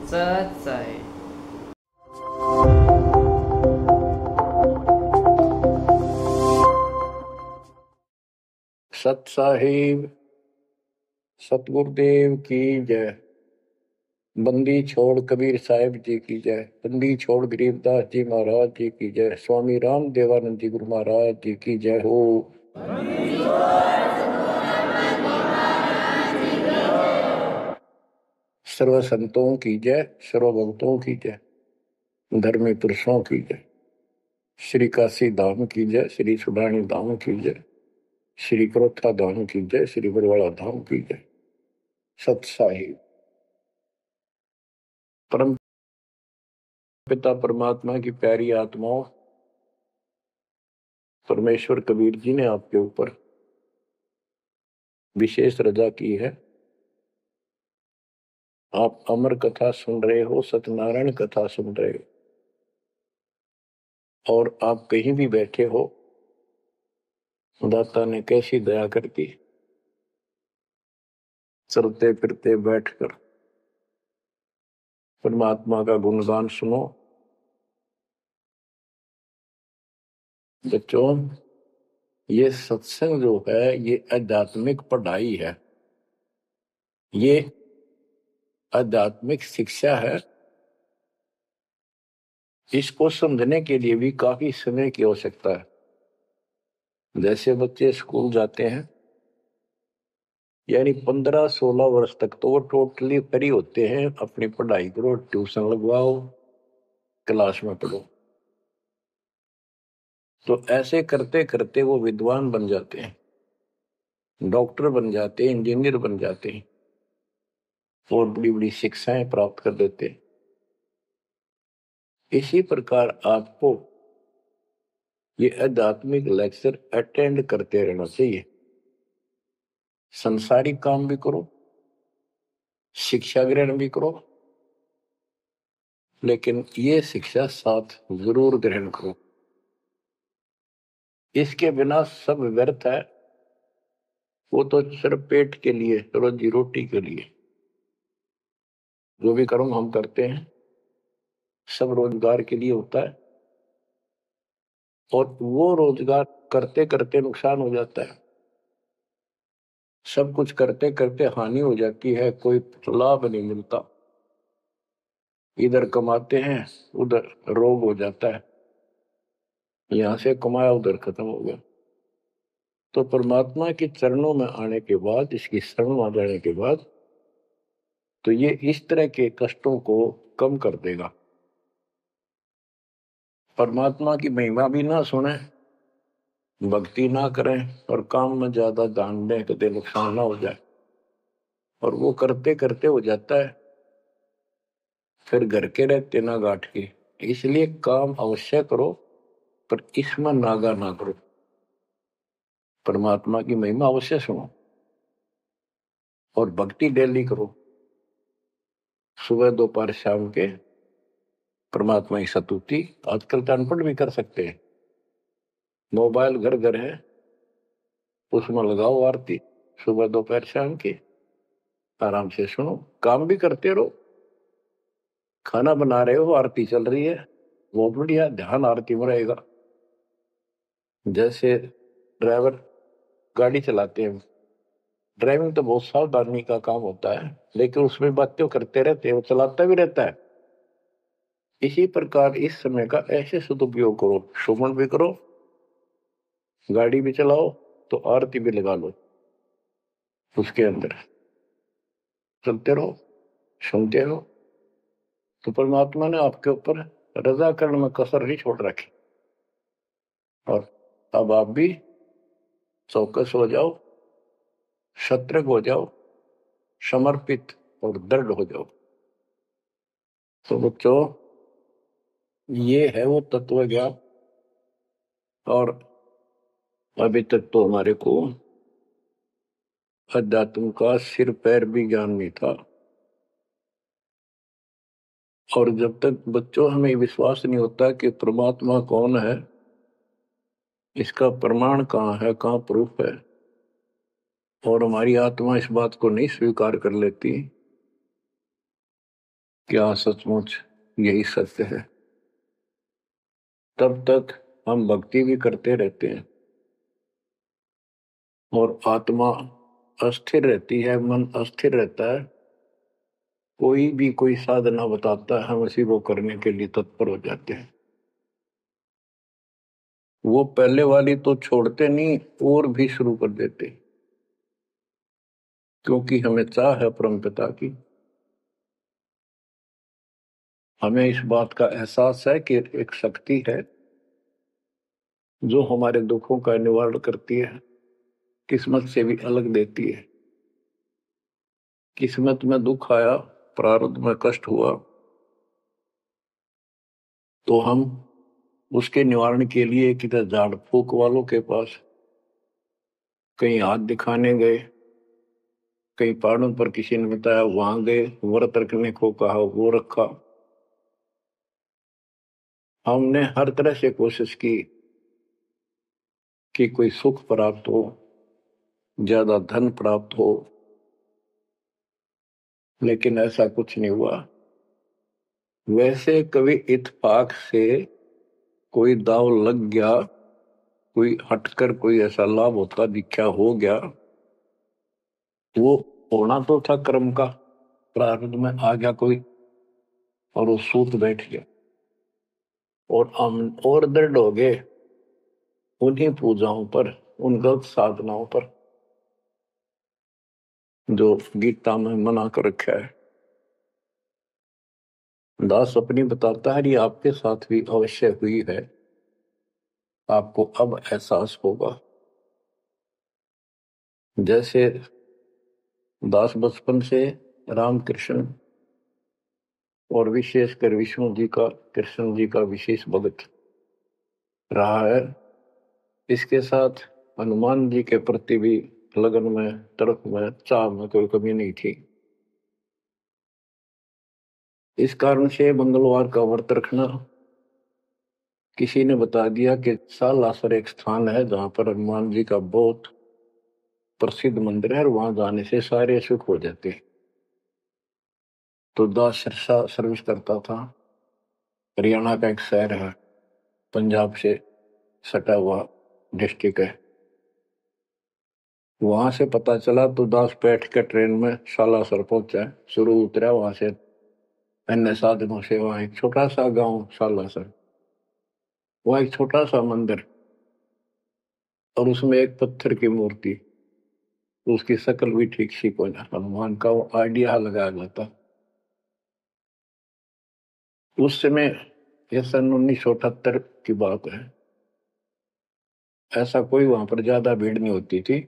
सत साई। सत साहिब सतगुरुदेव की जय। बंदी छोड़ कबीर साहिब जी की जय। बंदी छोड़ गरीबदास जी महाराज जी की जय। स्वामी राम देवानंद जी गुरु महाराज जी की जय हो। सर्व संतों की जय, सर्व भक्तों की जय, धर्मी पुरुषों की जय। श्री काशी धाम की जय, श्री सुडानी धाम की जय, श्री क्रोथा धाम की जय, श्री बरवाड़ा धाम की जय। सत साहिब परम पिता परमात्मा की प्यारी आत्माओं, परमेश्वर कबीर जी ने आपके ऊपर विशेष रजा की है। आप अमर कथा सुन रहे हो, सत्यनारायण कथा सुन रहे हो, और आप कहीं भी बैठे हो, दाता ने कैसी दया कर दी। चलते फिरते बैठकर परमात्मा का गुणगान सुनो। बच्चों, ये सत्संग जो है ये आध्यात्मिक पढ़ाई है, ये आध्यात्मिक शिक्षा है। इसको समझने के लिए भी काफी समय की आवश्यकता है। जैसे बच्चे स्कूल जाते हैं, यानी 15-16 वर्ष तक तो वो टोटली फ्री होते हैं। अपनी पढ़ाई करो, ट्यूशन लगवाओ, क्लास में पढ़ो। तो ऐसे करते करते वो विद्वान बन जाते हैं, डॉक्टर बन जाते हैं, इंजीनियर बन जाते हैं और बड़ी बड़ी शिक्षाएं प्राप्त कर लेते हैं। इसी प्रकार आपको ये आध्यात्मिक लेक्चर अटेंड करते रहना चाहिए। संसारिक काम भी करो, शिक्षा ग्रहण भी करो, लेकिन ये शिक्षा साथ जरूर ग्रहण करो। इसके बिना सब व्यर्थ है। वो तो सिर्फ पेट के लिए, रोजी रोटी के लिए। जो भी कर्म हम करते हैं सब रोजगार के लिए होता है, और वो रोजगार करते करते नुकसान हो जाता है। सब कुछ करते करते हानि हो जाती है, कोई लाभ नहीं मिलता। इधर कमाते हैं, उधर रोग हो जाता है, यहां से कमाया उधर खत्म हो गया। तो परमात्मा के चरणों में आने के बाद, इसकी शरण आ जाने के बाद, तो ये इस तरह के कष्टों को कम कर देगा। परमात्मा की महिमा भी ना सुने, भक्ति ना करें और काम में ज्यादा ध्यान दें, कभी नुकसान ना हो जाए। और वो करते करते हो जाता है, फिर घर के रहते ना गांठ के। इसलिए काम अवश्य करो, पर इसमें नागा ना करो। परमात्मा की महिमा अवश्य सुनो और भक्ति डेली करो। सुबह दोपहर शाम के परमात्मा की स्तुति। आजकल तो अनपढ़ भी कर सकते हैं, मोबाइल घर घर है, उसमें लगाओ आरती सुबह दोपहर शाम की, आराम से सुनो। काम भी करते रहो, खाना बना रहे हो आरती चल रही है, बहुत बढ़िया, ध्यान आरती में रहेगा। जैसे ड्राइवर गाड़ी चलाते हैं, ड्राइविंग तो बहुत सावधानी का काम होता है, लेकिन उसमें बातें करते रहते हैं, वो चलाता भी रहता है। इसी प्रकार इस समय का ऐसे सदुपयोग करो, श्रवण भी करो, गाड़ी भी चलाओ, तो आरती भी लगा लो, उसके अंदर चलते रहो, सुनते रहो। तो परमात्मा ने आपके ऊपर रजा करने में कसर नहीं छोड़ रखी। और अब आप भी चौकस हो जाओ, सतर्क हो जाओ, समर्पित और दृढ़ हो जाओ। तो बच्चों, ये है वो तत्व ज्ञान। और अभी तक तो हमारे को अध्यात्म का सिर पैर भी ज्ञान नहीं था। और जब तक बच्चों हमें विश्वास नहीं होता कि परमात्मा कौन है, इसका प्रमाण कहाँ है, कहाँ प्रूफ है, और हमारी आत्मा इस बात को नहीं स्वीकार कर लेती, क्या सचमुच यही सत्य है? तब तक हम भक्ति भी करते रहते हैं और आत्मा अस्थिर रहती है, मन अस्थिर रहता है। कोई भी कोई साधना बताता है, हम उसी को करने के लिए तत्पर हो जाते हैं। वो पहले वाली तो छोड़ते नहीं और भी शुरू कर देते, क्योंकि हमें चाह है परम पिता की। हमें इस बात का एहसास है कि एक शक्ति है जो हमारे दुखों का निवारण करती है, किस्मत से भी अलग देती है। किस्मत में दुख आया, प्रारब्ध में कष्ट हुआ, तो हम उसके निवारण के लिए किधर झाड़ फूक वालों के पास, कहीं हाथ दिखाने गए, कहीं पहाड़ों पर किसी ने बताया वहां गए, व्रत रखने को कहा वो रखा। हमने हर तरह से कोशिश की कि कोई सुख प्राप्त हो, ज्यादा धन प्राप्त हो, लेकिन ऐसा कुछ नहीं हुआ। वैसे कभी इत्तेफाक से कोई दाव लग गया, कोई हटकर कोई ऐसा लाभ होता दिखा हो गया, वो होना तो था कर्म का, प्रारब्ध में आ गया कोई और वो सूत बैठ गया, और हम और दृढ़ हो गए उन्हीं पूजाओं पर, उन गलत साधनाओं पर जो गीता में मना कर रखा है। दास अपनी बताता है ये आपके साथ भी अवश्य हुई है, आपको अब एहसास होगा। जैसे दास बचपन से रामकृष्ण और विशेषकर विष्णु जी का, कृष्ण जी का विशेष भक्त रहा है, इसके साथ हनुमान जी के प्रति भी लगन में, तड़प में, चाह में कोई कमी नहीं थी। इस कारण से मंगलवार का व्रत रखना, किसी ने बता दिया कि सालासर एक स्थान है जहां पर हनुमान जी का बहुत प्रसिद्ध मंदिर है और वहां जाने से सारे सुख हो जाते हैं। तो दास सिरसा सर्विस करता था, हरियाणा का एक शहर है, पंजाब से सटा हुआ डिस्ट्रिक्ट है। वहां से पता चला तो दास बैठ कर ट्रेन में सालासर पहुंचा, शुरू उतरा वहां से अन्य साधनों से। वहां एक छोटा सा गांव सालासर, वहां एक छोटा सा मंदिर और उसमें एक पत्थर की मूर्ति, तो उसकी शक्ल भी ठीक सी को हनुमान का वो आइडिया लगाया जाता। उस समय यह सन 1978 की बात है। ऐसा कोई वहां पर ज्यादा भीड़ नहीं होती थी,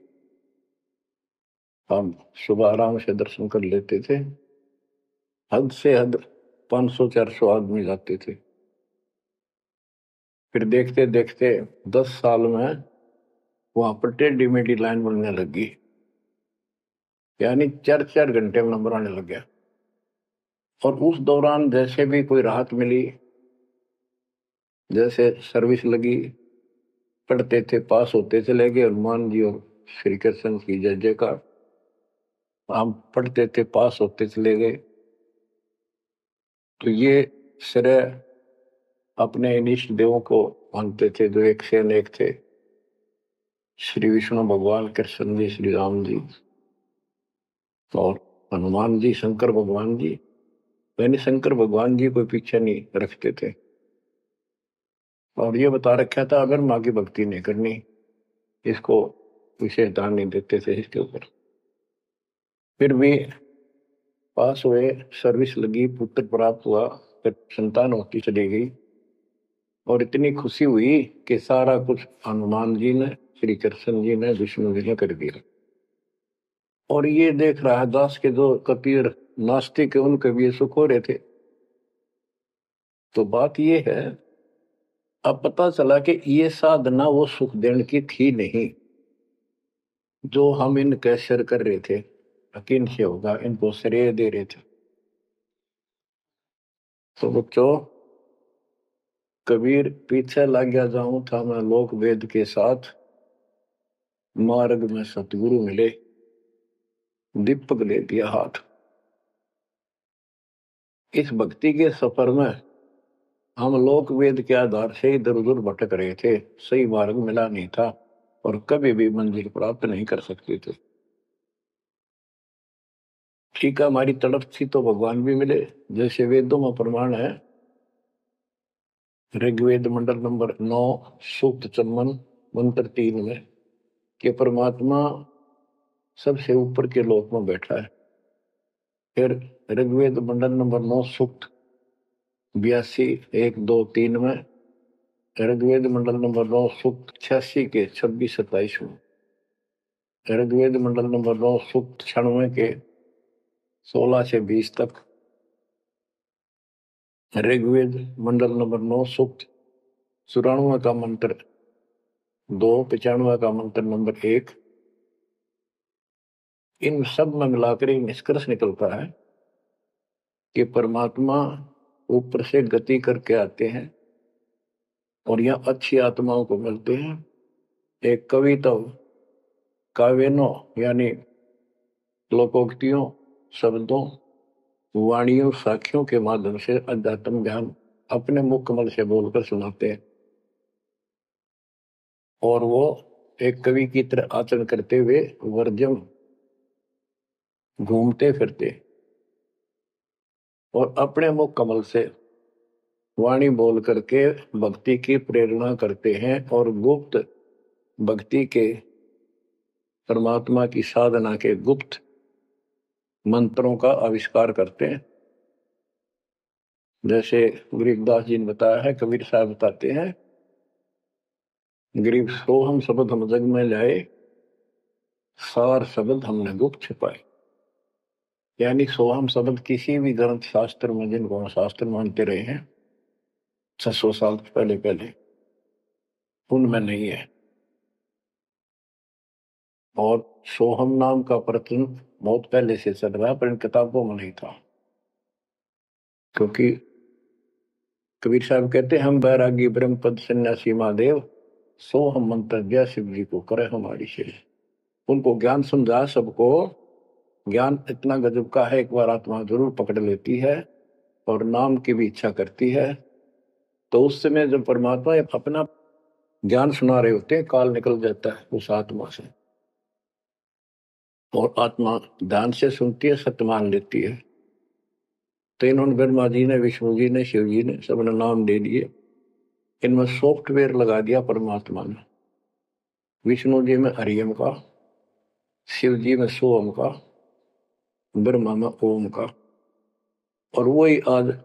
हम सुबह आराम से दर्शन कर लेते थे। हद से हद 500-400 आदमी जाते थे। फिर देखते देखते 10 साल में वहां पर टेढ़ी मेढ़ी लाइन बनने लगी, यानी 4-4 घंटे में नंबर आने लग गया। और उस दौरान जैसे भी कोई राहत मिली, जैसे सर्विस लगी, पढ़ते थे, पास होते चले गए, हनुमान जी और श्री कृष्ण की जय जयकार। हम पढ़ते थे, पास होते चले गए। तो ये श्रेय अपने इन इष्ट देवों को मानते थे जो एक से अनेक थे, श्री विष्णु भगवान, कृष्ण जी, श्री राम जी और हनुमान जी, शंकर भगवान जी। यानी शंकर भगवान जी कोई पीछे नहीं रखते थे, और ये बता रखा था अगर माँ की भक्ति नहीं करनी, इसको विशेष ध्यान नहीं देते थे इसके ऊपर। फिर भी पास हुए, सर्विस लगी, पुत्र प्राप्त हुआ, फिर संतान होती चली गई, और इतनी खुशी हुई कि सारा कुछ हनुमान जी ने, श्री कृष्ण जी ने, विष्णु जी ने कर दिया। और ये देख रहा है दास के जो कबीर नास्तिक है उनके भी ये सुख हो रहे थे। तो बात ये है, अब पता चला कि ये साधना वो सुख देने की थी नहीं जो हम इन कैसर कर रहे थे, यकीन से होगा इनको श्रेय दे रहे थे। तो बच्चों, कबीर पीछे लग गया जाऊं था मैं लोक वेद के साथ, मार्ग में सतगुरु मिले, दीपक ले दिया हाथ। इस भक्ति के सफर में हम लोक वेद के आधार से इधर उधर भटक रहे थे, सही मार्ग मिला नहीं था और कभी भी मंजिल प्राप्त नहीं कर सकते थे। ठीक है, हमारी तड़प थी तो भगवान भी मिले। जैसे वेदों में प्रमाण है, ऋग्वेद मंडल नंबर 9 सूक्त 54 मंत्र 3 में कि परमात्मा सबसे ऊपर के लोक में बैठा है। फिर ऋग्वेद मंडल नंबर 9 सूक्त 82 1 2 3 में, ऋग्वेद मंडल नंबर 9 सूक्त 86 के 26 27 में, ऋग्वेद मंडल नंबर 9 सूक्त 96 के 16 से 20 तक, ऋग्वेद मंडल नंबर 9 सूक्त 94 का मंत्र 2, 95 का मंत्र नंबर 1। इन सब में मिलाकर एक निष्कर्ष निकलता है कि परमात्मा ऊपर से गति करके आते हैं और यहाँ अच्छी आत्माओं को मिलते हैं। एक कविता काव्यनों यानी लोकोक्तियों, शब्दों, वाणियों, साखियों के माध्यम से अध्यात्म ज्ञान अपने मुख कमल से बोलकर सुनाते हैं और वो एक कवि की तरह आचरण करते हुए वर्जम घूमते फिरते और अपने मुख कमल से वाणी बोल करके भक्ति की प्रेरणा करते हैं और गुप्त भक्ति के, परमात्मा की साधना के गुप्त मंत्रों का आविष्कार करते हैं। जैसे गरीबदास जी ने बताया है, कबीर साहब बताते हैं, गरीब सोहम शब्द हम जग में लाए, सार शब्द हमने गुप्त छिपाए। यानी सोहम शब्द किसी भी ग्रंथ शास्त्र में, जिनको हम शास्त्र मानते रहे हैं 600 साल पहले उनमें नहीं है। और सोहम नाम का प्रचलन बहुत पहले से चल रहा है पर इन किताबों में नहीं था, क्योंकि कबीर साहब कहते हैं, हम बैरागी ब्रह्म पद सन्यासी महादेव, सो हम मंत्र जय शिव जी को करे हमारी शेष। उनको ज्ञान समझा सबको, ज्ञान इतना गजब का है, एक बार आत्मा जरूर पकड़ लेती है और नाम की भी इच्छा करती है, तो उस समय जब परमात्मा अपना ज्ञान सुना रहे होते हैं, काल निकल जाता है उस आत्मा से और आत्मा ध्यान से सुनती है, सत्य मान लेती है। तो इन्होंने ब्रह्मा जी ने, विष्णु जी ने, शिव जी ने सबने नाम दे दिए। इनमें सॉफ्टवेयर लगा दिया परमात्मा ने। विष्णु जी में हरियम का, शिव जी में सोम का, ब्रह्मा में ओम का, और वही आज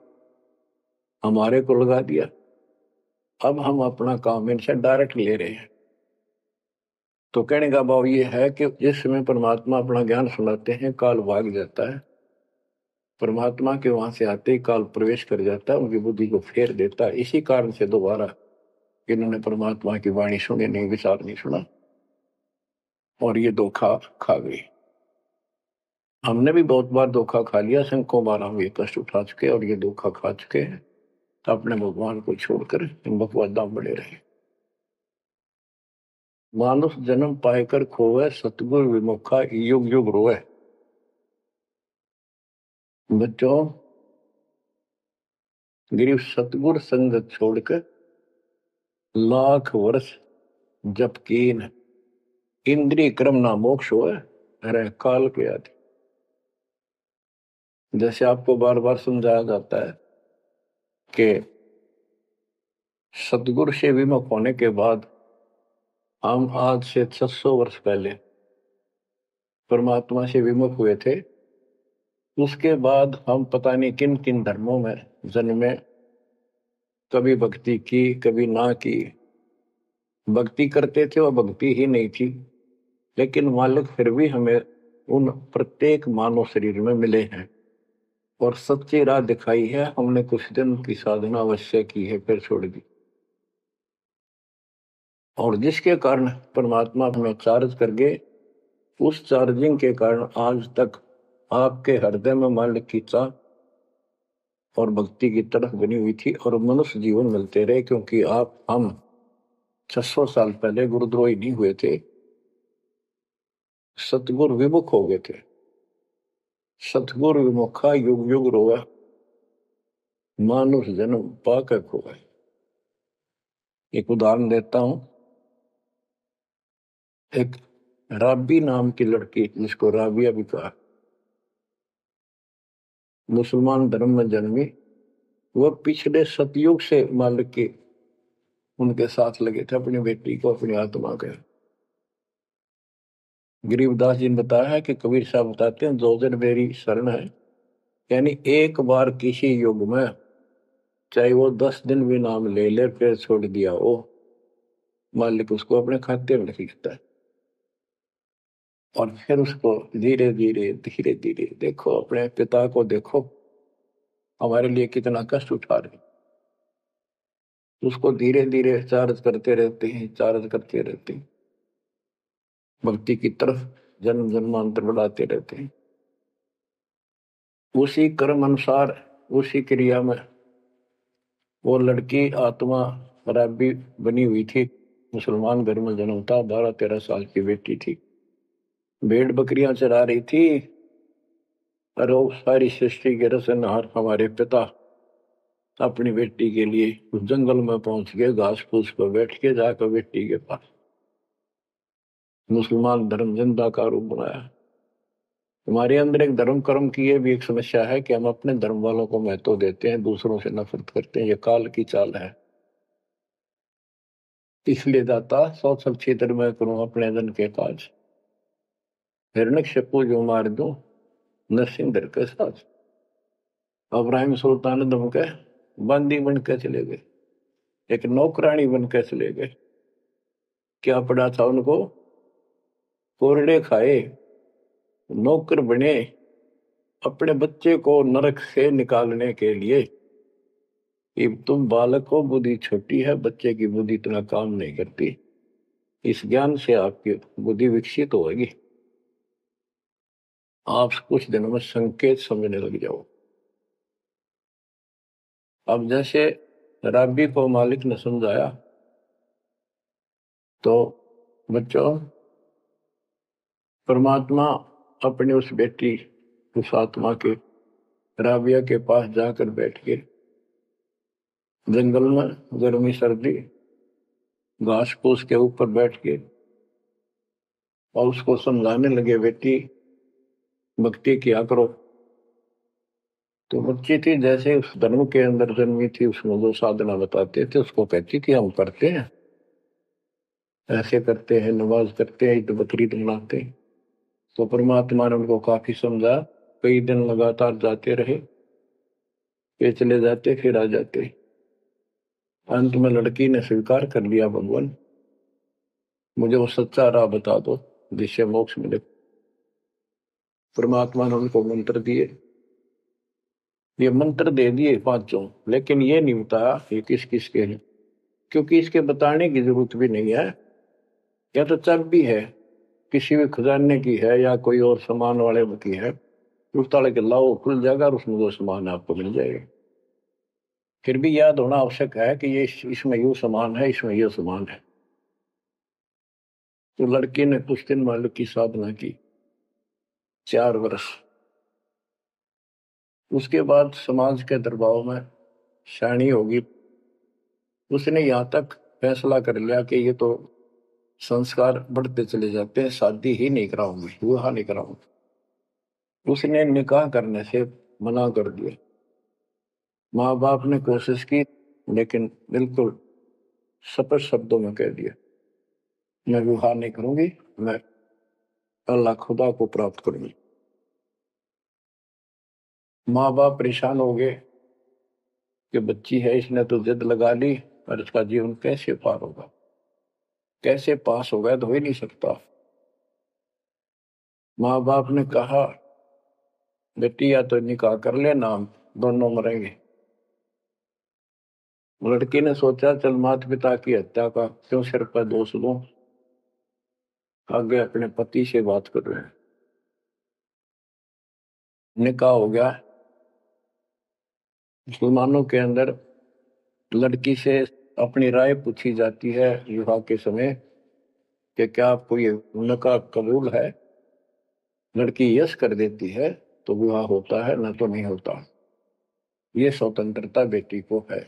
हमारे को लगा दिया। अब हम अपना काम इनसे डायरेक्ट ले रहे हैं। तो कहने का भाव ये है कि जिस समय परमात्मा अपना ज्ञान सुनाते हैं, काल भाग जाता है। परमात्मा के वहां से आते ही काल प्रवेश कर जाता है, उनकी बुद्धि को फेर देता है। इसी कारण से दोबारा इन्होंने परमात्मा की वाणी सुनी नहीं, विचार नहीं सुना और ये धोखा खा गई। हमने भी बहुत बार धोखा खा लिया, सैकड़ों बार हम ये कष्ट उठा चुके और ये धोखा खा चुके हैं। तो अपने भगवान को छोड़कर इन बकवादा बड़े रहे। मानुष जन्म पाएकर खोवे, सतगुरु विमुखा युग युग रोए। बच्चों, गरीब सतगुरु संगत छोड़कर लाख वर्ष जप कीन, इंद्रिय क्रम ना मोक्ष होए, अरे काल के आदि। जैसे आपको बार बार समझाया जाता है कि सतगुरु से विमुख होने के बाद हम आज से 600 वर्ष पहले परमात्मा से विमुख हुए थे। उसके बाद हम पता नहीं किन किन धर्मों में जन्मे, कभी भक्ति की कभी ना की। भक्ति करते थे और भक्ति ही नहीं थी, लेकिन मालिक फिर भी हमें उन प्रत्येक मानव शरीर में मिले हैं और सच्ची राह दिखाई है। हमने कुछ दिन की साधना अवश्य की है, फिर छोड़ दी, और जिसके कारण परमात्मा हमें चार्ज कर गए। उस चार्जिंग के कारण आज तक आपके हृदय में मालिक की चाह और भक्ति की तरफ बनी हुई थी और मनुष्य जीवन मिलते रहे, क्योंकि हम 600 साल पहले गुरुद्रोही नहीं हुए थे, सतगुरु विमुख हो गए थे। सतगुरु विमुखा युग युग रोआ। मानुष जन्म पाकर खोए। एक उदाहरण देता हूं। एक राबी नाम की लड़की, जिसको राबिया भी कहा, मुसलमान धर्म में जन्मी। वह पिछले सतयुग से मालिक के उनके साथ लगे थे, अपनी बेटी को, अपनी आत्मा के। गरीबदास जी ने बताया है कि कबीर साहब बताते हैं, दो दिन मेरी शरण है, यानी एक बार किसी युग में चाहे वो 10 दिन भी नाम ले ले, फिर छोड़ दिया वो, मालिक उसको अपने खाते में लिखता है। और फिर उसको धीरे धीरे धीरे धीरे, देखो अपने पिता को, देखो हमारे लिए कितना कष्ट उठा रहे, उसको धीरे धीरे चार्ज करते रहते हैं, चार्ज करते रहते हैं, भक्ति की तरफ जन्म जन्मांतर बढ़ाते रहते हैं। उसी कर्म अनुसार, उसी क्रिया में वो लड़की आत्मा राबी बनी हुई थी। मुसलमान घर में जन्म था, 12-13 साल की बेटी थी, भेड़ बकरियां चरा रही थी। और वो सारी सृष्टि के रचनहार हमारे पिता अपनी बेटी के लिए उस जंगल में पहुंच गए, घास फूस पर बैठ के जाकर बेटी के पास मुसलमान धर्म जिंदा का रूप बनाया। हमारे अंदर एक धर्म कर्म की ये भी एक समस्या है कि हम अपने धर्म वालों को महत्व देते हैं, दूसरों से नफरत करते हैं। ये काल की चाल है। इसलिए दाता सौ सब क्षेत्र में करूं अपने धन के काज, हिरण्यकशिपु जो मार दूं नरसिंह धर के साथ। इब्राहिम सुल्तान दम के बंदी बन के चले गए, एक नौकरानी बन के चले गए। क्या पड़ा था उनको? कोरड़े खाए, नौकर बने, अपने बच्चे को नरक से निकालने के लिए। तुम बालक को, बुद्धि छोटी है, बच्चे की बुद्धि इतना काम नहीं करती, इस ज्ञान से आपकी बुद्धि विकसित होगी, आप कुछ दिनों में संकेत समझने लग जाओ। अब जैसे राबी को मालिक ने समझाया, तो बच्चों परमात्मा अपनी उस बेटी, उस आत्मा के, राबिया के पास जाकर बैठ के जंगल में गर्मी सर्दी घास फूस के ऊपर बैठ के और उसको समझाने लगे, बेटी भक्ति किया करो। तो बच्ची थी, जैसे उस धर्म के अंदर जन्मी थी, उसमें जो साधना बताते थे उसको कहती थी हम करते हैं, ऐसे करते हैं, नमाज करते हैं, ईद बकरीद मनाते हैं। तो परमात्मा ने उनको काफी समझा। कई दिन लगातार जाते रहे, ये चले जाते फिर आ जाते। अंत में लड़की ने स्वीकार कर लिया, भगवान मुझे वो सच्चा राह बता दो जिससे मोक्ष मिले। परमात्मा ने उनको मंत्र दिए, ये मंत्र दे दिए पांचों, लेकिन ये नहीं बताया ये किस किस के हैं, क्योंकि इसके बताने की जरूरत भी नहीं है। या तो चाबी है, किसी भी खजाने की है या कोई और सामान वाले की है, उस ताले के लाओ, खुल जाएगा और उसमें वो सामान आपको मिल जाएगा। फिर भी याद होना आवश्यक है कि ये इसमें यू सामान है, इसमें यह सामान है। तो लड़की ने कुछ दिन मालिक की साधना की, 4 वर्ष। उसके बाद समाज के दबाव में शानी होगी, उसने यहां तक फैसला कर लिया कि ये तो संस्कार बढ़ते चले जाते हैं, शादी ही नहीं कराऊंगी, विवाह नहीं कराऊंगी। उसने निकाह करने से मना कर दिया। माँ बाप ने कोशिश की, लेकिन बिल्कुल स्पष्ट शब्दों में कह दिया, मैं विवाह नहीं करूंगी, मैं अल्लाह खुदा को प्राप्त करूंगी। माँ बाप परेशान हो गए कि बच्ची है, इसने तो जिद लगा ली, और इसका जीवन कैसे पार होगा, कैसे पास होगा, तो हो ही नहीं सकता। माँ बाप ने कहा, बेटी या तो निकाह कर लेना, दोनों मरेंगे। लड़की ने सोचा, चल माता पिता की हत्या का क्यों सिर पर दोष दूं, आगे अपने पति से बात कर रहे हैं। निकाह हो गया। मुसलमानों के अंदर लड़की से अपनी राय पूछी जाती है विवाह के समय कि क्या आपको ये निकाह कबूल है। लड़की यस कर देती है तो विवाह होता है, न तो नहीं होता। ये स्वतंत्रता बेटी को है।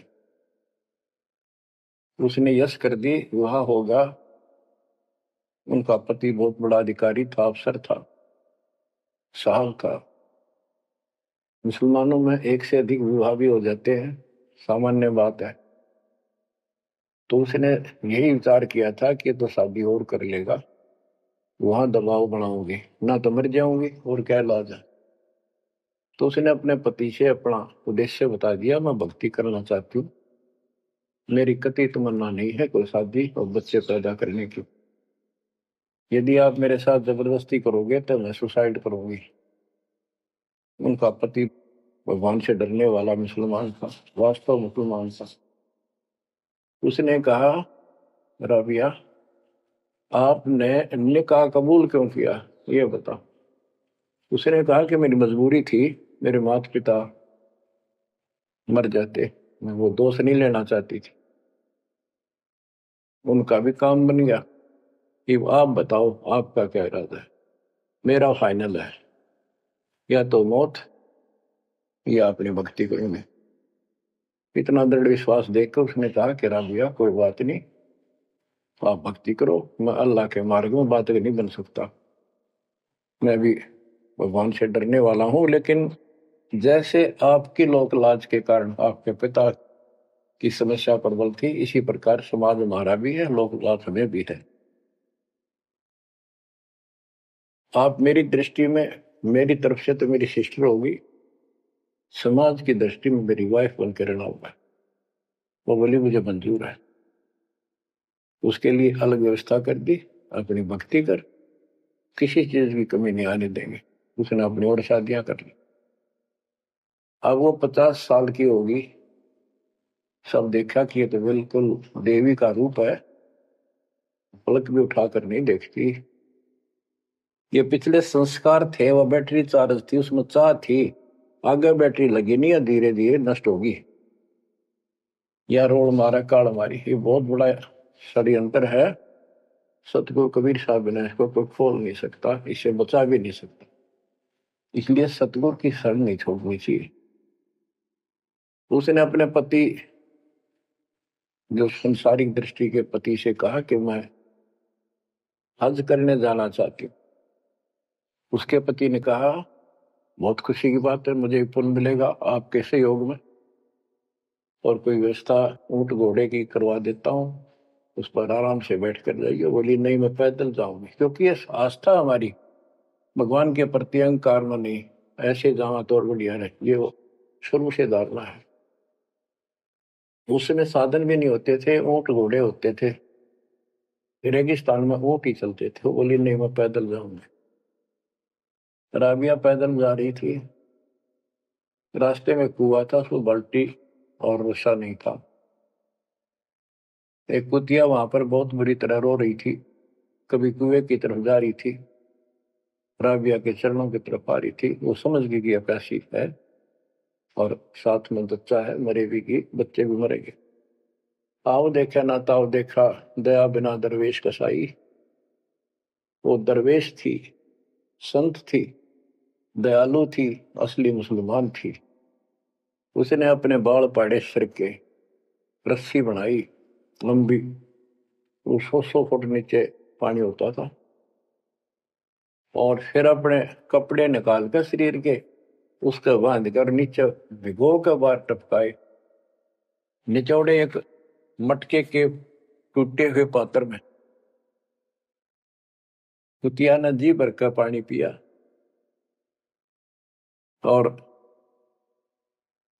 उसने यश कर दी, विवाह होगा। उनका पति बहुत बड़ा अधिकारी था, अफसर था, साहब था। मुसलमानों में एक से अधिक विवाह भी हो जाते हैं, सामान्य बात है। तो उसने यही विचार किया था कि तो शादी और कर लेगा, वहां दबाव बनाऊंगी ना तो मर जाऊंगी, और क्या इलाज है। तो उसने अपने पति से अपना उद्देश्य बता दिया, मैं भक्ति करना चाहती हूँ, मेरी कतई तमन्ना नहीं है कोई शादी और बच्चे पैदा करने की। यदि आप मेरे साथ जबरदस्ती करोगे तो मैं सुसाइड करूंगी। उनका पति भगवान से डरने वाला मुसलमान था, वास्तव मुसलमान था। उसने कहा, राबिया, आपने निकाह कबूल क्यों किया, ये बता। उसने कहा कि मेरी मजबूरी थी, मेरे माता पिता मर जाते, मैं वो दोष नहीं लेना चाहती थी। उनका भी काम बन गया कि आप बताओ आपका क्या इरादा है। मेरा फाइनल है, या तो मौत या अपनी भक्ति करूंगे। इतना दृढ़ विश्वास देखकर उसने कहा कि राबिया, कोई बात नहीं, आप भक्ति करो, मैं अल्लाह के मार्ग में बात नहीं बन सकता, मैं भी भगवान से डरने वाला हूं। लेकिन जैसे आपकी लोक लाज के कारण आपके पिता की समस्या प्रबल थी, इसी प्रकार समाज हमारा भी है, लोक लाज हमें भी है। आप मेरी दृष्टि में, मेरी तरफ से तो मेरी सिस्टर होगी, समाज की दृष्टि में मेरी वाइफ बनकर रहना होगा। वो बोली मुझे मंजूर है। उसके लिए अलग व्यवस्था कर दी, अपनी भक्ति कर, किसी चीज की कमी नहीं आने देंगे। उसने अपनी और शादियां कर ली। अब वो 50 साल की होगी, सब देखा कि ये तो बिल्कुल देवी का रूप है, पलक भी उठाकर नहीं देखती। ये पिछले संस्कार थे, वो बैटरी चार्ज थी, उसमें चाह थी, आगे बैटरी लगी नहीं है, धीरे धीरे नष्ट होगी। या रोड मारा काल मारी, ये बहुत बड़ा षड्यंत्र है। सतगुरु कबीर साहब ने इसको कोई खोल नहीं सकता, इसे बचा भी नहीं सकता। इसलिए सतगुरु की शरण नहीं छोड़नी चाहिए। उसने अपने पति, जो संसारिक दृष्टि के पति से कहा कि मैं हज करने जाना चाहती हूँ। उसके पति ने कहा, बहुत खुशी की बात है, मुझे पुण्य मिलेगा आपके सहयोग में, और कोई व्यवस्था ऊंट घोड़े की करवा देता हूँ, उस पर आराम से बैठ कर जाइए। बोली नहीं, मैं पैदल जाऊंगी, क्योंकि ये आस्था हमारी भगवान के प्रति अहंकार में नहीं, ऐसे जावा तो और बढ़िया है, ये वो शुरू से धारणा है। उस समय साधन भी नहीं होते थे, ऊंट घोड़े होते थे, रेगिस्तान में ऊंट ही चलते थे। वो बोली नहीं, मैं पैदल जाऊंगी। राबिया पैदल जा रही थी, रास्ते में कुआं था, उसको बाल्टी और रस्सा नहीं था। एक कुतिया वहां पर बहुत बुरी तरह रो रही थी, कभी कुएं की तरफ जा रही थी, राबिया के चरणों की तरफ आ रही थी। वो समझ गई कि प्यासी है, और साथ में बच्चा है, मरेगी की, बच्चे भी मरेंगे। आओ देखा ना ताओ देखा, दया बिना दरवेश कसाई। वो दरवेश थी, संत थी, दयालु थी, असली मुसलमान थी। उसने अपने बाल पाड़े सिर के, रस्सी बनाई लंबी, वो 100 फुट नीचे पानी होता था, और फिर अपने कपड़े निकाल कर शरीर के उसके बांध कर नीचे भिगो के बाहर टपकाए, निचौड़े एक मटके के टूटे हुए पात्र में। कुतिया ने जी भर का पानी पिया, और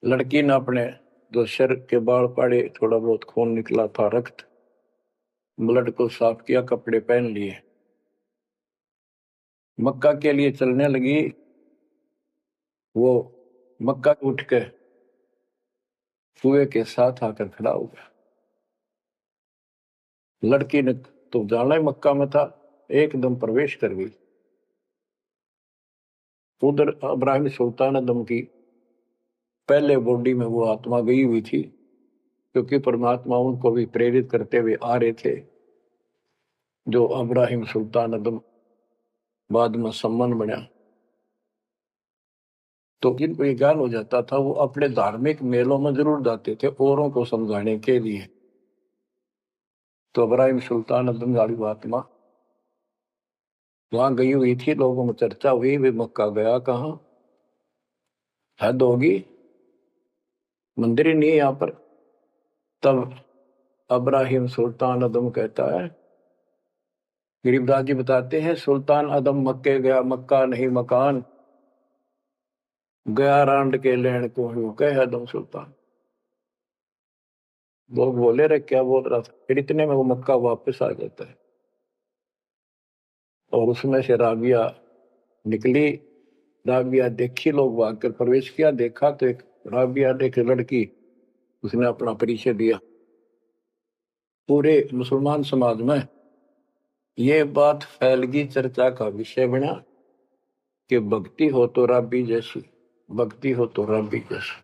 लड़की ने अपने जो सिर के बाल पाड़े, थोड़ा बहुत खून निकला था, रक्त, ब्लड को साफ किया, कपड़े पहन लिए, मक्का के लिए चलने लगी। वो मक्का उठ के कुएं के साथ आकर खड़ा हो गया। लड़की ने तो जाना ही मक्का में था, एकदम प्रवेश कर गई। उधर इब्राहिम सुल्तान अदम की पहले बॉडी में वो आत्मा गई हुई थी, क्योंकि परमात्मा उनको भी प्रेरित करते हुए आ रहे थे। जो इब्राहिम सुल्तान अदम बाद में सम्मान बना, तो जिनको ये ज्ञान हो जाता था वो अपने धार्मिक मेलों में जरूर जाते थे औरों को समझाने के लिए। तो इब्राहिम सुल्तान अब्दुल फातिमा वहां गई हुई थी, लोगों में चर्चा हुई, वे मक्का गया कहाँ, हद होगी, मंदिर ही नहीं है यहाँ पर। तब इब्राहिम सुल्तान अदम कहता है, गरीबदास जी बताते हैं, सुल्तान अदम मक्के गया, मक्का नहीं मकान, गया रांड के लेन को यूं कह अदम सुल्तान। लोग बोले रे क्या बोल रहा था, फिर इतने में वो मक्का वापस आ जाता है और उसमें से राबिया निकली। राबिया देखी, लोग भाग कर प्रवेश किया, देखा तो एक राबिया ने एक लड़की, उसने अपना परिचय दिया। पूरे मुसलमान समाज में ये बात फैल गई, चर्चा का विषय बना कि भक्ति हो तो राबी जैसी, भक्ति हो तो राबी जैसी,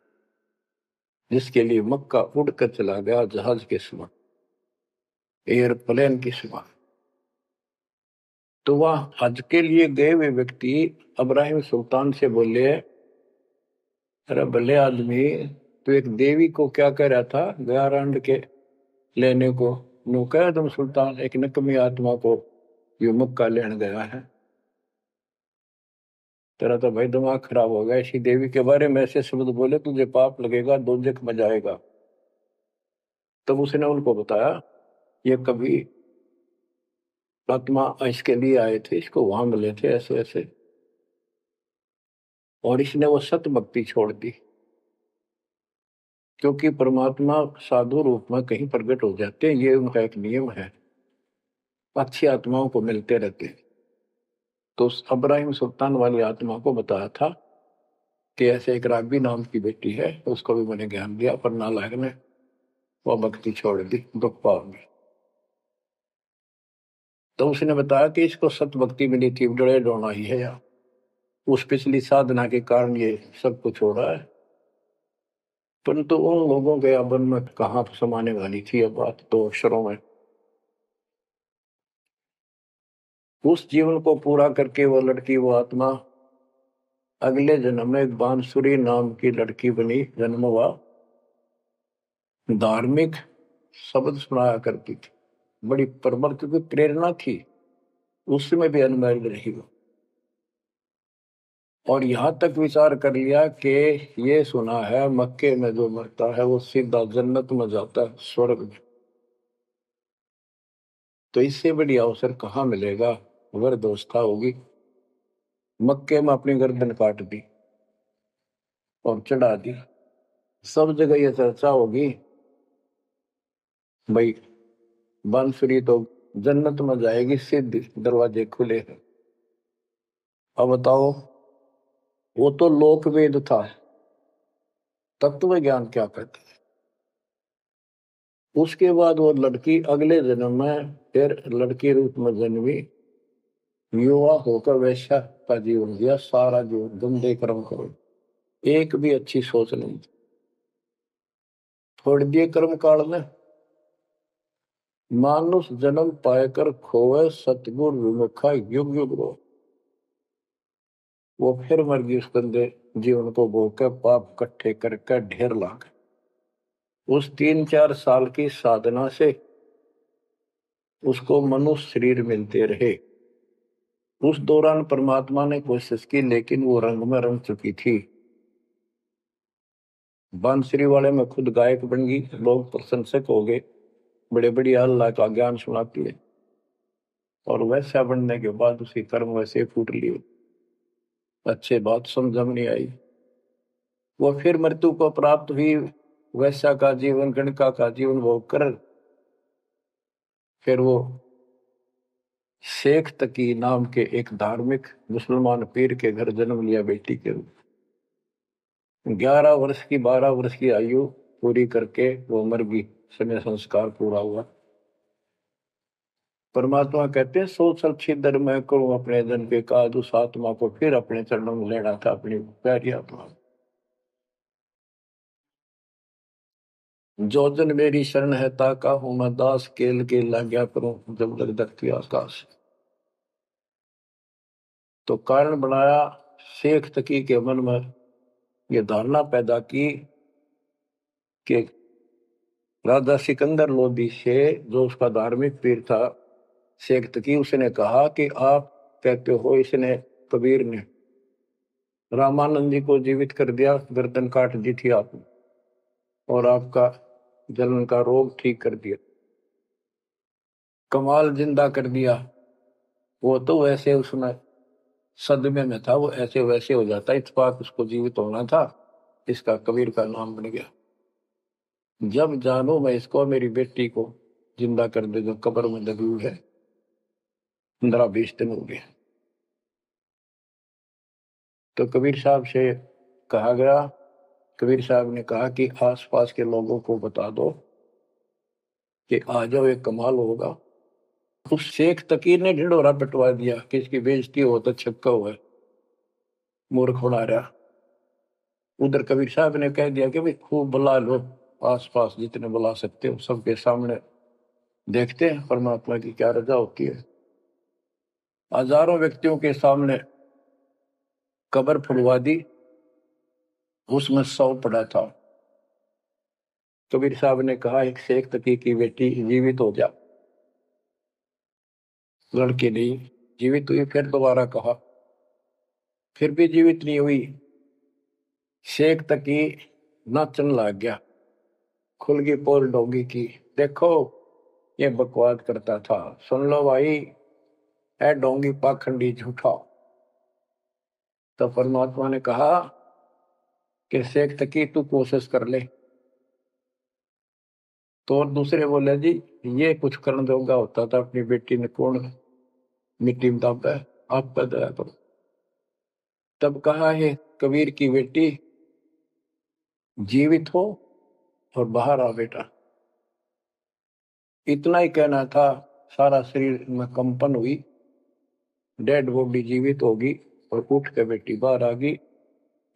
जिसके लिए मक्का उड़कर चला गया जहाज के समान, एयरप्लेन के समान। तो वह हज के लिए गए हुए व्यक्ति इब्राहिम सुल्तान से बोले, अरे भले आदमी, तो एक देवी को क्या कह रहा था गया रांड के लेने को, नो कह तुम सुल्तान एक नकमी आत्मा को यो मक्का लेने गया है। तेरा तो भाई दिमाग खराब हो गया, इसी देवी के बारे में ऐसे शब्द बोले तुझे पाप लगेगा, दोजख में जाएगा। तब उसने उनको बताया ये कभी आत्मा इसके लिए आए थे, इसको वहां मिले थे ऐसे ऐसे, और इसने वो सत भक्ति छोड़ दी, क्योंकि परमात्मा साधु रूप में कहीं प्रकट हो जाते हैं, ये उनका एक नियम है, अच्छी आत्माओं को मिलते रहते हैं। तो इब्राहिम सुल्तान वाली आत्मा को बताया था कि ऐसे एक राबी नाम की बेटी है, उसको भी मैंने ज्ञान दिया, पर नालायक ने वह भक्ति छोड़ दी, दुख पाओगे। तो उसने बताया कि इसको सत भक्ति मिली थी, डरे डोना ही है यार, उस पिछली साधना के कारण ये सब कुछ हो रहा है। परंतु उन लोगों के अबन में कहाँ समाने वाली थी यह बात, दो अक्षरों में। उस जीवन को पूरा करके वो लड़की, वो आत्मा अगले जन्म में एक बांसुरी नाम की लड़की बनी, जन्म हुआ, धार्मिक शब्द सुनाया करती थी, बड़ी प्रबल, क्योंकि प्रेरणा थी, उसमें भी अनमैरिड रही वो। और यहां तक विचार कर लिया कि ये सुना है मक्के में जो मरता है वो सीधा जन्नत में जाता है, स्वर्ग में। तो इससे बड़ी अवसर कहाँ मिलेगा अगर दोस्ता होगी। मक्के में अपनी गर्दन काट दी और चढ़ा दी, सब जगह ये चर्चा होगी, भाई बांसुरी तो जन्नत में जाएगी, सिद्ध दरवाजे खुले हैं। अब बताओ, वो तो लोक वेद था, तत्व ज्ञान क्या कहते हैं। उसके बाद वो लड़की अगले जन्म में फिर लड़की रूप में जन्मी, युवा होकर वैश्या का जीवन दिया, सारा जीवन गंदे कर्म करो, एक भी अच्छी सोच नहीं, छोड़ दिए कर्म काल में। मानुष जन्म पाकर खोए, सतगुर विमुखा युग युग रो। वो फिर मर गई उस गंदे जीवन को भोग, पाप इकट्ठे करके ढेर ला गए। उस 3-4 साल की साधना से उसको मनुष्य शरीर मिलते रहे। उस दौरान परमात्मा ने कोशिश की, लेकिन वो रंग में रंग चुकी थी। बांसुरी वाले में खुद गायक बन गई, लोग प्रशंसक हो गए, बड़े बड़ी अल्लाह का ज्ञान सुनाती है, और वैसा बनने के बाद उसी कर्म वैसे फूट लिए, अच्छे बात समझ में नहीं आई। वो फिर मृत्यु को प्राप्त हुई, वैसा का जीवन, गणका का जीवन भोग कर फिर वो शेख तकी नाम के एक धार्मिक मुसलमान पीर के घर जन्म लिया बेटी के रूप। 11 वर्ष की 12 वर्ष की आयु पूरी करके वो मर गई, समय संस्कार पूरा हुआ। परमात्मा कहते हैं, सोचल छिदर मैं करूं अपने जन के काज, उस आत्मा को फिर अपने चरणों में लेना था, अपनी प्यारी आत्मा। जो जन मेरी शरण है ताका हूं मैं दास, केल के लाग्या करूं जब लग धरती आकाश। तो कारण बनाया शेख तकी के मन में, ये धारणा पैदा की कि राजा सिकंदर लोदी से, जो उसका धार्मिक पीर था शेख तकी, उसने कहा कि आप कहते हो इसने, कबीर ने रामानंद जी को जीवित कर दिया, गर्दन काट दी थी आपने, और आपका जलन का रोग ठीक कर दिया, कमाल जिंदा कर दिया। वो तो वैसे उसमें सदमे में था, वो ऐसे वैसे हो जाता, इत्तेफाक उसको जीवित होना था, इसका कबीर का नाम बन गया। जब जानो मैं इसको, मेरी बेटी को जिंदा कर दे जो कब्र में दबी हुई है, 15-20 दिन हो गए। तो कबीर साहब से कहा गया, कबीर साहब ने कहा कि आसपास के लोगों को बता दो कि आ जाओ, एक कमाल होगा। उस शेख तकी ने ढिंढोरा पिटवा दिया कि इसकी बेइज्जती हो तो छक्का हुआ, मूर्ख बना रहा। उधर कबीर साहब ने कह दिया कि भाई खूब बुला लो, आसपास जितने बुला सकते हो, सबके सामने देखते हैं परमात्मा की क्या रजा होती है। हजारों व्यक्तियों के सामने कब्र फुड़वा दी, उसमें 100 पड़ा था। कबीर साहब ने कहा एक शेख तकी की बेटी जीवित हो जा, लड़की नहीं जीवित हुई। फिर दोबारा कहा, फिर भी जीवित नहीं हुई। शेख तकी नाचन लग गया, खुल गई पोल डोंगी की, देखो ये बकवास करता था, सुन लो भाई, है डोंगी पाखंडी झूठा। तो परमात्मा ने कहा कि शेख तकी तू कोशिश कर ले। तो और दूसरे बोले जी ये कुछ करने जोगा होता था, अपनी बेटी ने कौन मिट्टी में दाबा है, आपका दया करो। तब कहा है कबीर की बेटी जीवित हो और बाहर आ बेटा। इतना ही कहना था, सारा शरीर में कंपन हुई, डेड बॉडी जीवित होगी, और उठ के बेटी बाहर आ गई,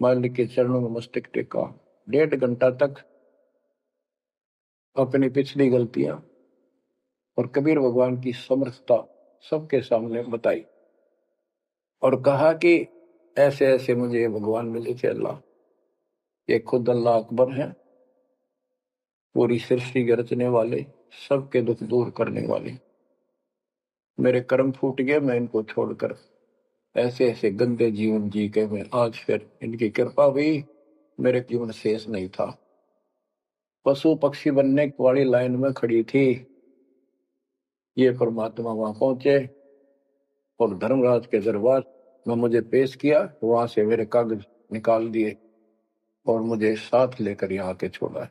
मालिक के चरणों में मस्तक टेका। 1.5 घंटा तक अपनी पिछली गलतियां और कबीर भगवान की समर्थता सबके सामने बताई, और कहा कि ऐसे ऐसे मुझे भगवान मिले थे अल्लाह, ये खुद अल्लाह अकबर है, पूरी सृष्टि के रचने वाले, सबके दुख दूर करने वाले। मेरे कर्म फूट गए, मैं इनको छोड़कर ऐसे ऐसे गंदे जीवन जी के मैं आज फिर इनकी कृपा हुई, मेरे जीवन शेष नहीं था। पशु पक्षी बनने वाली लाइन में खड़ी थी, ये परमात्मा वहां पहुंचे और धर्मराज के दरबार में मुझे पेश किया, वहां से मेरे कागज निकाल दिए और मुझे साथ लेकर यहाँ आके छोड़ा।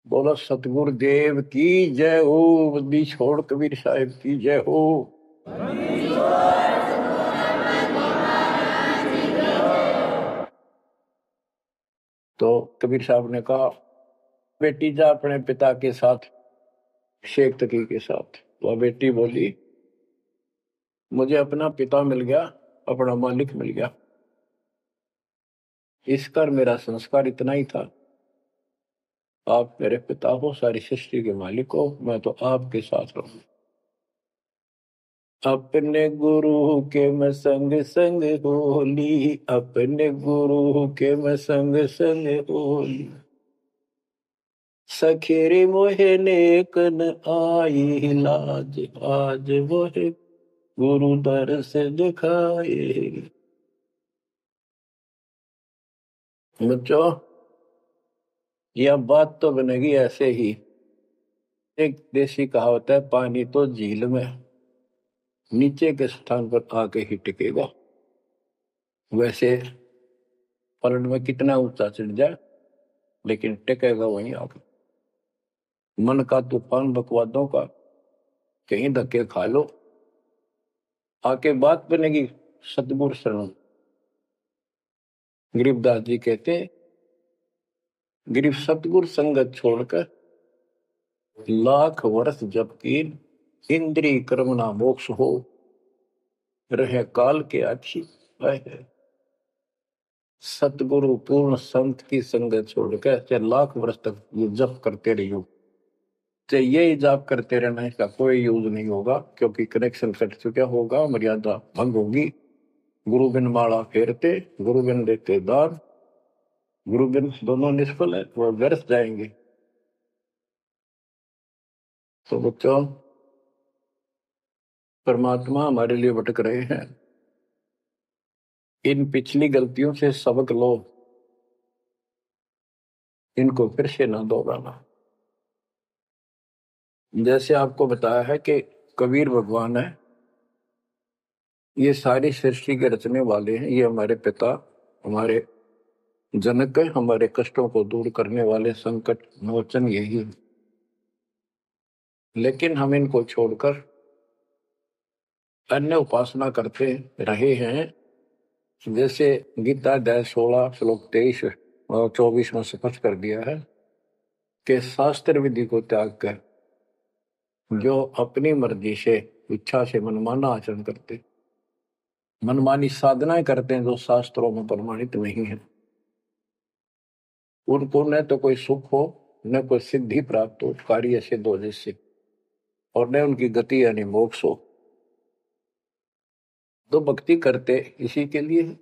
बोलो सतगुरु देव की जय हो, बद्दी छोड़ कबीर साहिब की जय हो। तो कबीर साहब ने कहा बेटी जा अपने पिता के साथ, शेख तकी के साथ। वह बेटी बोली मुझे अपना पिता मिल गया, अपना मालिक मिल गया, इस कर मेरा संस्कार इतना ही था। आप मेरे पिता हो, सारी सृष्टि के मालिक हो, मैं तो आपके साथ रहूं। अपने गुरु के मैं संग संग होली, अपने गुरु के मैं संग संग होली, सखेरे मोहे नेकन आई लाज, आज मोहे गुरु दर से दिखाए। बच्चों यह बात तो बनेगी ऐसे ही, एक देसी कहावत है, पानी तो झील में नीचे के स्थान पर आके ही टिकेगा। वैसे पलट में कितना ऊंचा चढ़ जाए लेकिन टिकेगा वहीं आके। मन का तूफान बकवादों का, कहीं धक्के खा लो, आके बात बनेगी सतगुरु शरण। गरीबदास जी कहते गिरिव सतगुरु संगत छोड़कर लाख वर्ष जबकि इंद्रिय कर्म ना मोक्ष हो, रहे काल के आखी है। सतगुरु पूर्ण संत की संगत छोड़कर चाहे लाख वर्ष तक ये जप करते रहियो, चाहे ये जाप करते रहना, इसका कोई यूज नहीं होगा, क्योंकि कनेक्शन कट चुका होगा, मर्यादा भंग होगी गुरु बिन माला फेरते, गुरु बिन देते दान, गुरु बिन दोनों निष्फल है, वो व्यर्थ जाएंगे। तो बच्चों, परमात्मा हमारे लिए भटक रहे हैं। इन पिछली गलतियों से सबक लो, इनको फिर से ना दोहराना। जैसे आपको बताया है कि कबीर भगवान है, ये सारी सृष्टि के रचने वाले हैं, ये हमारे पिता, हमारे जनक है, हमारे कष्टों को दूर करने वाले संकट मोचन यही है। लेकिन हम इनको छोड़कर अन्य उपासना करते रहे हैं। जैसे गीता अध्याय 16 श्लोक 23 और 24 में स्पष्ट कर दिया है कि शास्त्र विधि को त्याग कर जो अपनी मर्जी से, इच्छा से मनमाना आचरण करते, मनमानी साधनाएं करते हैं जो शास्त्रों में प्रमाणित नहीं है, उनको न तो कोई सुख हो, न कोई सिद्धि प्राप्त हो, कार्य सिद्ध हो जिससे, और न उनकी गति यानी मोक्ष हो। तो भक्ति करते इसी के लिए है।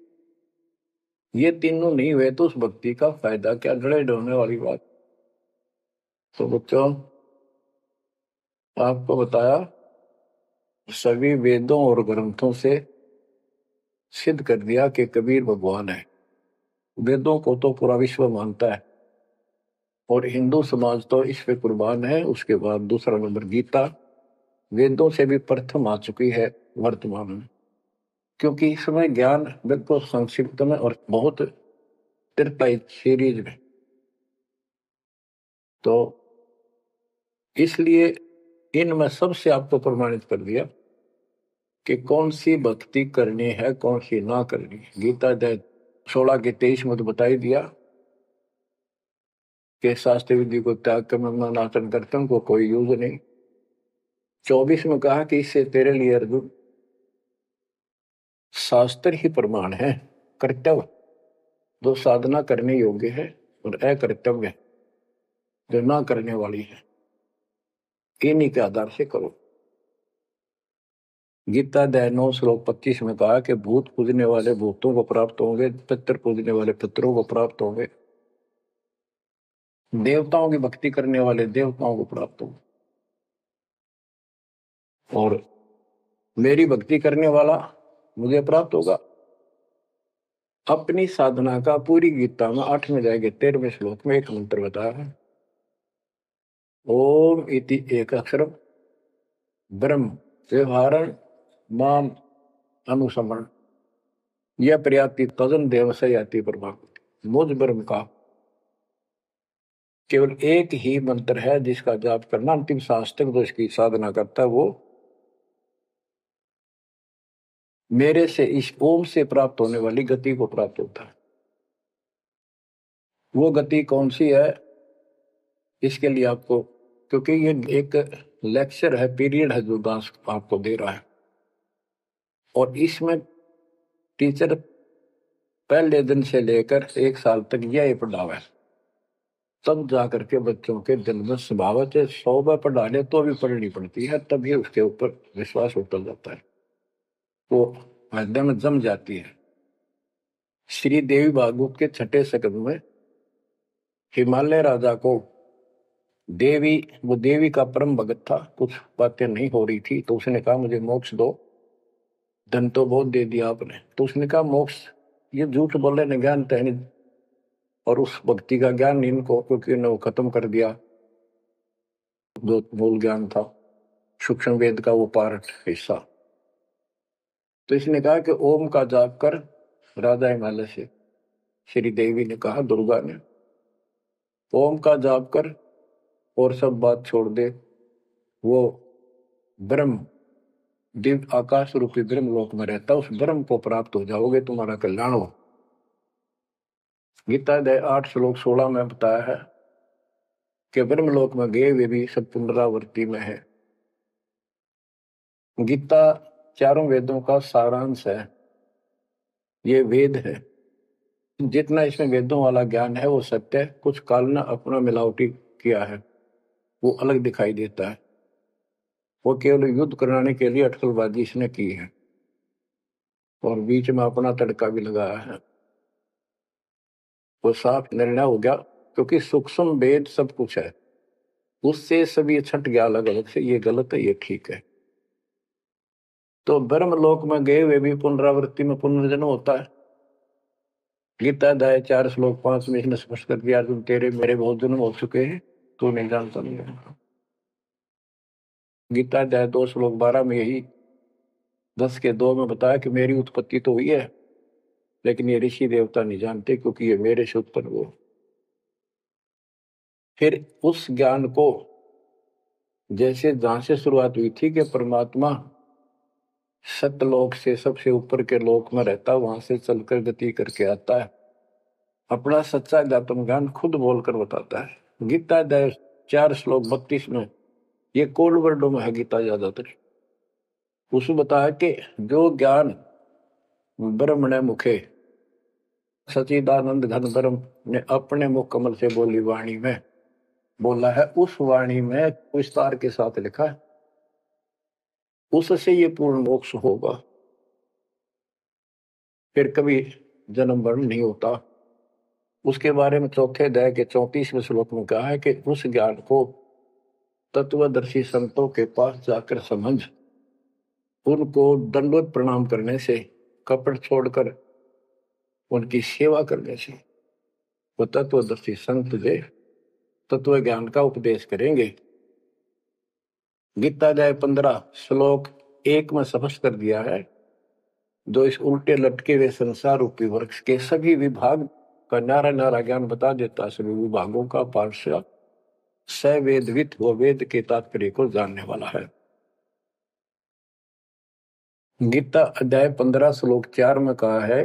ये तीनों नहीं हुए तो उस भक्ति का फायदा क्या, जड़े ढोने वाली बात। तो बच्चों, आपको बताया सभी वेदों और ग्रंथों से सिद्ध कर दिया कि कबीर भगवान है। वेदों को तो पूरा विश्व मानता है और हिंदू समाज तो इस पे कुर्बान है। उसके बाद दूसरा नंबर गीता, वेदों से भी प्रथम आ चुकी है वर्तमान में, क्योंकि इसमें ज्ञान बिल्कुल संक्षिप्त में और बहुत तिरपाई सीरीज में। तो इसलिए इनमें सबसे आपको प्रमाणित कर दिया कि कौन सी भक्ति करनी है, कौन सी ना करनी है। गीता अध्याय 16 के 23 में तो बता ही दिया कि शास्त्र विधि को त्याग कर मनमाना करते उनको कोई यूज नहीं। 24 में कहा कि इससे तेरे लिए अर्जुन शास्त्र ही प्रमाण है, कर्तव्य जो साधना करने योग्य है और अकर्तव्य जो ना करने वाली है, इन्हीं के आधार से करो। गीता अध्याय 9 श्लोक 25 में कहा कि भूत पूजने वाले भूतों को प्राप्त होंगे, पितर पूजने वाले पितरों को प्राप्त होंगे, देवताओं की भक्ति करने वाले देवताओं को प्राप्त होंगे, और मेरी भक्ति करने वाला मुझे प्राप्त होगा। अपनी साधना का पूरी गीता में 8वें अध्याय के 13वें श्लोक में एक मंत्र बताया है, ओम इति एक अक्षर ब्रह्म व्यवहारण माम अनुसमरण यह प्रयाति तजन देवस्य याति प्रभावती। मुझ ब्रह्म का केवल एक ही मंत्र है जिसका जाप करना अंतिम शास्त्र जो इसकी साधना करता है वो मेरे से, इस ओम से प्राप्त होने वाली गति को प्राप्त होता है। वो गति कौन सी है, इसके लिए आपको, क्योंकि ये एक लेक्चर है, पीरियड है जो दास आपको दे रहा है, और इसमें टीचर पहले दिन से लेकर 1 साल तक यह पढ़ावा है, तब जाकर के बच्चों के दिल में स्वभावत है। 100 बार पढ़ा ले तो भी पढ़नी पड़ती है, तभी उसके ऊपर विश्वास उतर जाता है, वो हृदय में जम जाती है। श्री देवी भागवत के 6ठे स्कंद में हिमालय राजा को देवी, वो देवी का परम भगत था, कुछ बातें नहीं हो रही थी, तो उसने कहा मुझे मोक्ष दो। धन तो बहुत दे दिया आपने, तो उसने कहा मोक्ष, ये झूठ बोले ने ज्ञान तो है नहीं, और उस भक्ति का ज्ञान इनको, क्योंकि इन्होंने वो खत्म कर दिया जो मूल ज्ञान था, सूक्ष्म वेद का वो पार्ट हिस्सा। तो इसने कहा कि ओम का जाप कर। राजा हिमालय से श्री देवी ने कहा, दुर्गा ने, ओम का जाप कर और सब बात छोड़ दे, वो ब्रह्म दिव्य आकाश रूपी ब्रह्म लोक में रहता, उस ब्रह्म को प्राप्त हो जाओगे, तुम्हारा कल्याण हो। गीता अध्याय 8 श्लोक 16 में बताया है कि ब्रह्मलोक में गए वे भी सब पुनरावृत्ति में है। गीता चारों वेदों का सारांश है, ये वेद है। जितना इसमें वेदों वाला ज्ञान है वो सत्य है, कुछ काल ने अपना मिलावटी किया है, वो अलग दिखाई देता है, वो केवल युद्ध कराने के लिए अटकलबाजी इसने की है। और बीच में अपना तड़का भी लगाया है। वो साफ निर्णय हो गया, क्योंकि सूक्ष्म भेद सब कुछ है, उससे सभी छट गया अलग अलग से, ये गलत है ये ठीक है। तो ब्रह्मलोक में गए हुए भी पुनरावृत्ति में पुनर्जन्म होता है। गीता अध्याय 4 श्लोक 5 में इसने स्पष्ट कर दिया, तुम तेरे मेरे बहुत जन्म हो चुके हैं, तू नहीं जानता नहीं है। गीता अध्याय 2 श्लोक 12 में यही 10 के 2 में बताया कि मेरी उत्पत्ति तो हुई है, लेकिन ये ऋषि देवता नहीं जानते, क्योंकि ये मेरे से उत्पन्न हुए। फिर उस ज्ञान को, जैसे जहां से शुरुआत हुई थी कि परमात्मा सतलोक से सबसे ऊपर के लोक में रहता, वहां से चलकर गति करके आता है, अपना सच्चा ज्ञातम ज्ञान खुद बोलकर बताता है। गीता अध्याय 4 श्लोक 32 में, ये कोड वर्डों में है गीता ज्यादातर, उसमें बताया कि जो ज्ञान ब्रह्मणे मुखे सचिदानंद घन ब्रह्म ने अपने मुख कमल से बोली वाणी में बोला है, उस वाणी में विस्तार के साथ लिखा है, उससे ये पूर्ण मोक्ष होगा, फिर कभी जन्म मरण नहीं होता। उसके बारे में चौथे अध्याय के 34वें श्लोक में कहा है कि उस ज्ञान को तत्वदर्शी संतों के पास जाकर समझ, उनको दंडवत प्रणाम करने से, कपट छोड़कर उनकी सेवा करने से वो तत्वदर्शी संत जे तत्व ज्ञान का उपदेश करेंगे। गीता अध्याय 15 श्लोक 1 में स्पष्ट कर दिया है, जो इस उल्टे लटके हुए संसार रूपी वृक्ष के सभी विभाग का नारा नारा ज्ञान बता देता, सभी विभागों का पार्षद सवेदवित वो वेद के तात्पर्य को जानने वाला है। गीता अध्याय 15 श्लोक 4 में कहा है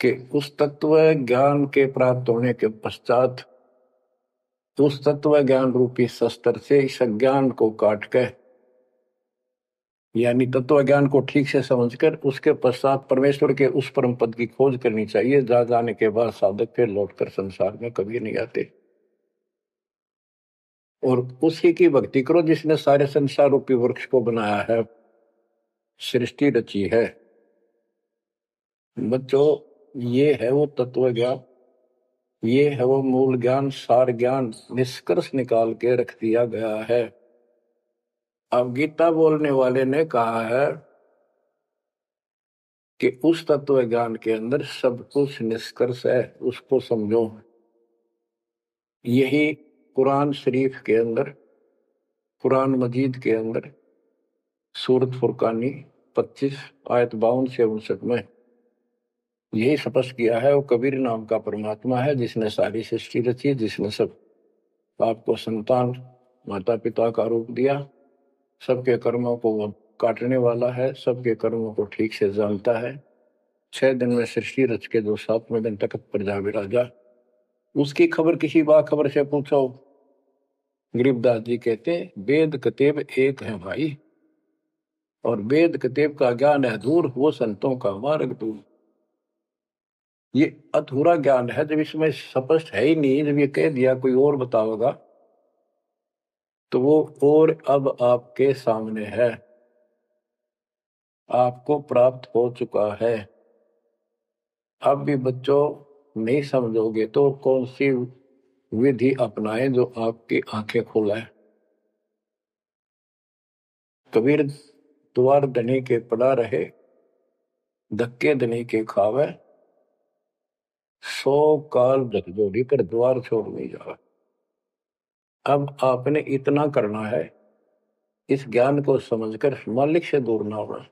कि उस तत्व ज्ञान के प्राप्त होने के पश्चात उस तत्व ज्ञान रूपी शस्त्र से इस ज्ञान को काट कर, यानी तत्व ज्ञान को ठीक से समझकर उसके पश्चात परमेश्वर के उस परम पद की खोज करनी चाहिए, जहां जाने के बाद साधक फिर लौटकर संसार में कभी नहीं आते, और उसी की भक्ति करो जिसने सारे संसार रूपी वृक्ष को बनाया है, सृष्टि रची है। बच्चों, ये है वो तत्व ज्ञान, ये है वो मूल ज्ञान, सार ज्ञान निष्कर्ष निकाल के रख दिया गया है। अब गीता बोलने वाले ने कहा है कि उस तत्व ज्ञान के अंदर सब कुछ निष्कर्ष है, उसको समझो। यही कुरान शरीफ के अंदर, कुरान मजीद के अंदर सूरत फुरकानी 25 आयत 52 से 59 में यही स्पष्ट किया है, वो कबीर नाम का परमात्मा है जिसने सारी सृष्टि रची, जिसने सब आपको संतान माता पिता का रूप दिया, सबके कर्मों को वो काटने वाला है, सबके कर्मों को ठीक से जानता है। 6 दिन में सृष्टि रच के जो 7वें दिन तख्त पर जा विराजा, उसकी खबर किसी बाखबर से पूछो। गरीबदास जी कहते वेद कतेब एक है भाई, और वेद कतेब का ज्ञान है दूर, वो संतों का मार्ग दूर। ये अधूरा ज्ञान है, जब इसमें स्पष्ट है ही नहीं, जब ये कह दिया कोई और बताओगा तो वो और अब आपके सामने है, आपको प्राप्त हो चुका है। अब भी बच्चों नहीं समझोगे तो कौन सी विधि अपनाएं जो आपकी आंखें खोले। कबीर द्वार धनी के पड़ा रहे, धक्के धनी के खावे, 100 काल झकझोरी पर द्वार छोड़ नहीं जावे। अब आपने इतना करना है, इस ज्ञान को समझकर मालिक से दूर ना होना,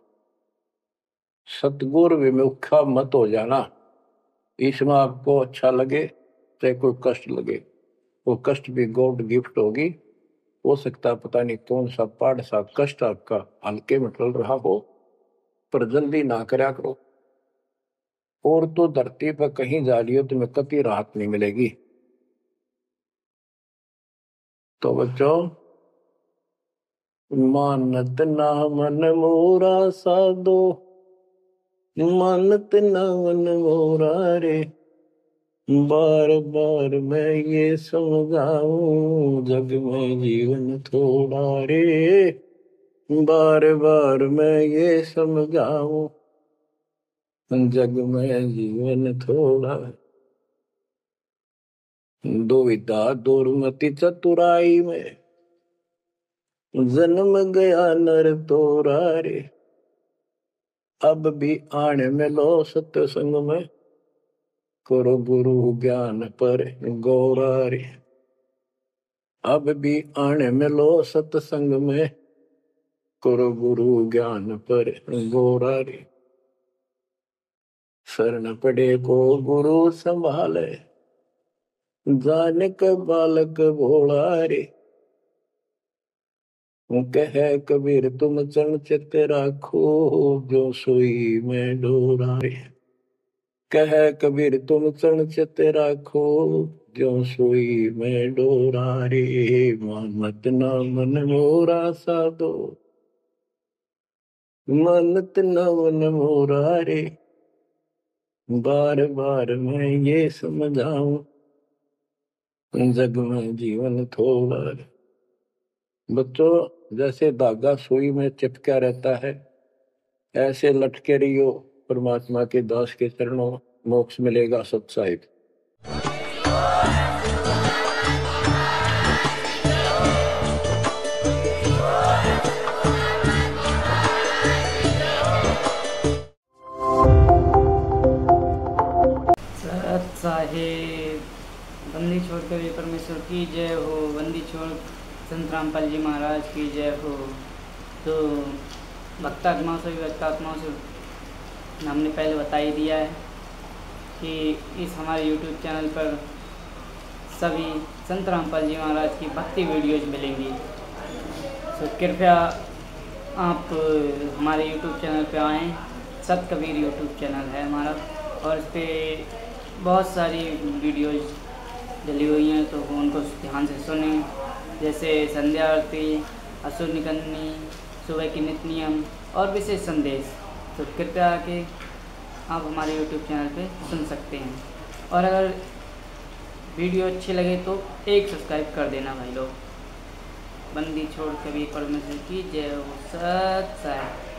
सतगुरु विमुखा मत हो जाना। इसमें आपको अच्छा लगे चाहे कोई कष्ट लगे, वो कष्ट भी गॉड गिफ्ट होगी। हो सकता पता नहीं कौन सा पाठ सा कष्ट आपका हल्के में टल रहा हो, पर जल्दी ना करया करो, और तो धरती पर कहीं जा रही हो तुम्हें कभी राहत नहीं मिलेगी। तो बच्चों, मानत ना मन मोरा साधो, मानत ना मन मोरा रे, बार बार मैं ये समझाऊं जग में जीवन थोड़ा रे, बार बार मैं ये समझाऊं जग में जीवन थोड़ा, दुविधा दुर्मति चतुराई में, जन्म गया नर तोरा रे। अब भी आने में लो सत्संग में, करो गुरु ज्ञान पर गौरा रे। अब भी आने में लो सत्संग में, करो गुरु ज्ञान पर गौरा रे। शरण पड़े को गुरु संभाले, जाने का बालक भोला रे। कह कबीर तुम चरण चित राखो, जो सोई में डोरा रे। कह कबीर तुम चरण चित राखो, जो सोई में डोरा रे। मानत ना मन मोरा साधो, मानत ना मन मोरा रे। बार बार मैं ये समझाऊं, जग में जीवन थोड़ा रे। बच्चों, जैसे धागा सुई में चिपका रहता है, ऐसे लटके रहियो परमात्मा के दास के चरणों, मोक्ष मिलेगा सत साहिब। सत साहिब। बंदी छोड़ कवि परमेश्वर की जय हो। बंदी छोड़ संत रामपाल जी महाराज की जय हो। तो भक्तात्माओं से हमने पहले बता ही दिया है कि इस हमारे YouTube चैनल पर सभी संत रामपाल जी महाराज की भक्ति वीडियोज मिलेंगी। तो कृपया आप हमारे YouTube चैनल पर आएँ। सत कबीर YouTube चैनल है हमारा, और इस पर बहुत सारी वीडियोज डली हुई हैं, तो उनको ध्यान से सुनें। जैसे संध्या आरती, असुर निकंदनी, सुबह की नित्य नियम और विशेष संदेश। तो कृपया आके आप हमारे YouTube चैनल पे सुन सकते हैं। और अगर वीडियो अच्छी लगे तो एक सब्सक्राइब कर देना भाई लोग। बंदी छोड़ कबीर परमेश्वर की जय हो। सत साहिब।